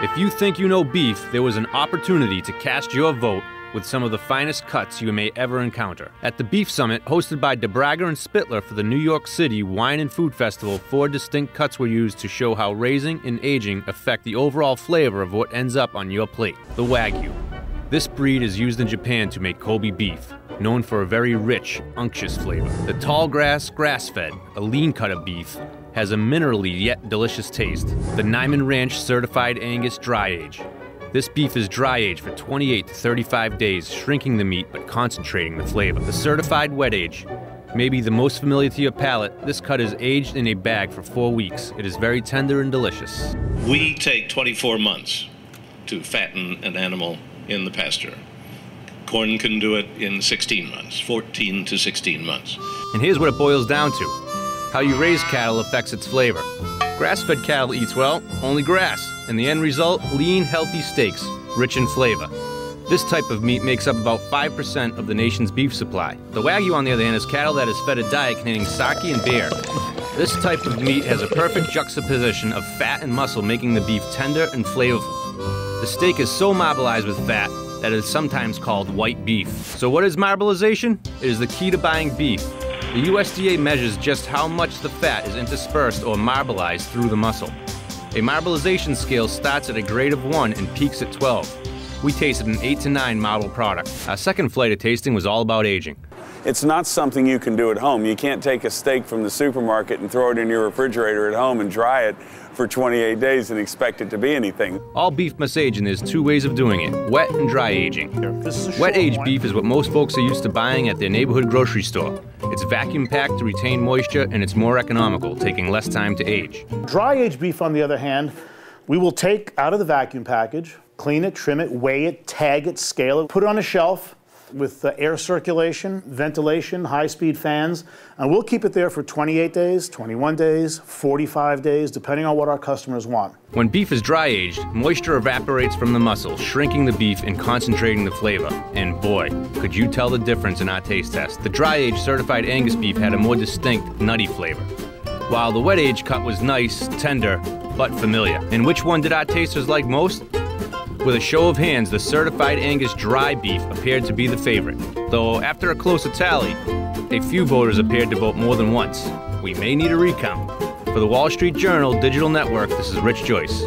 If you think you know beef, there was an opportunity to cast your vote with some of the finest cuts you may ever encounter. At the Beef Summit, hosted by DeBrager and Spittler for the New York City Wine and Food Festival, 4 distinct cuts were used to show how raising and aging affect the overall flavor of what ends up on your plate. The Wagyu. This breed is used in Japan to make Kobe beef, known for a very rich, unctuous flavor. The tall grass, grass-fed, a lean cut of beef, has a minerally yet delicious taste. The Nyman Ranch Certified Angus Dry Age. This beef is dry aged for 28 to 35 days, shrinking the meat but concentrating the flavor. The Certified Wet Age. Maybe the most familiar to your palate, this cut is aged in a bag for 4 weeks. It is very tender and delicious. We take 24 months to fatten an animal in the pasture. Corn can do it in 16 months, 14 to 16 months. And here's what it boils down to. How you raise cattle affects its flavor. Grass-fed cattle eats, well, only grass, and the end result, lean, healthy steaks, rich in flavor. This type of meat makes up about 5% of the nation's beef supply. The Wagyu, on the other hand, is cattle that is fed a diet containing sake and beer. This type of meat has a perfect juxtaposition of fat and muscle, making the beef tender and flavorful. The steak is so marbleized with fat that it is sometimes called white beef. So what is marbleization? It is the key to buying beef. The USDA measures just how much the fat is interspersed or marbleized through the muscle. A marbleization scale starts at a grade of 1 and peaks at 12. We tasted an 8 to 9 marble product. Our second flight of tasting was all about aging. It's not something you can do at home. You can't take a steak from the supermarket and throw it in your refrigerator at home and dry it for 28 days and expect it to be anything. All beef must age, and there's 2 ways of doing it, wet and dry aging. Wet aged beef is what most folks are used to buying at their neighborhood grocery store. It's vacuum packed to retain moisture, and it's more economical, taking less time to age. Dry aged beef, on the other hand, we will take out of the vacuum package, clean it, trim it, weigh it, tag it, scale it, put it on a shelf with air circulation, ventilation, high-speed fans, and we'll keep it there for 28 days, 21 days, 45 days, depending on what our customers want. When beef is dry-aged, moisture evaporates from the muscle, shrinking the beef and concentrating the flavor. And boy, could you tell the difference in our taste test. The dry-aged certified Angus beef had a more distinct, nutty flavor, while the wet-aged cut was nice, tender, but familiar. And which one did our tasters like most? With a show of hands, the certified Angus dry beef appeared to be the favorite. Though after a closer tally, a few voters appeared to vote more than once. We may need a recount. For the Wall Street Journal Digital Network, this is Rich Joyce.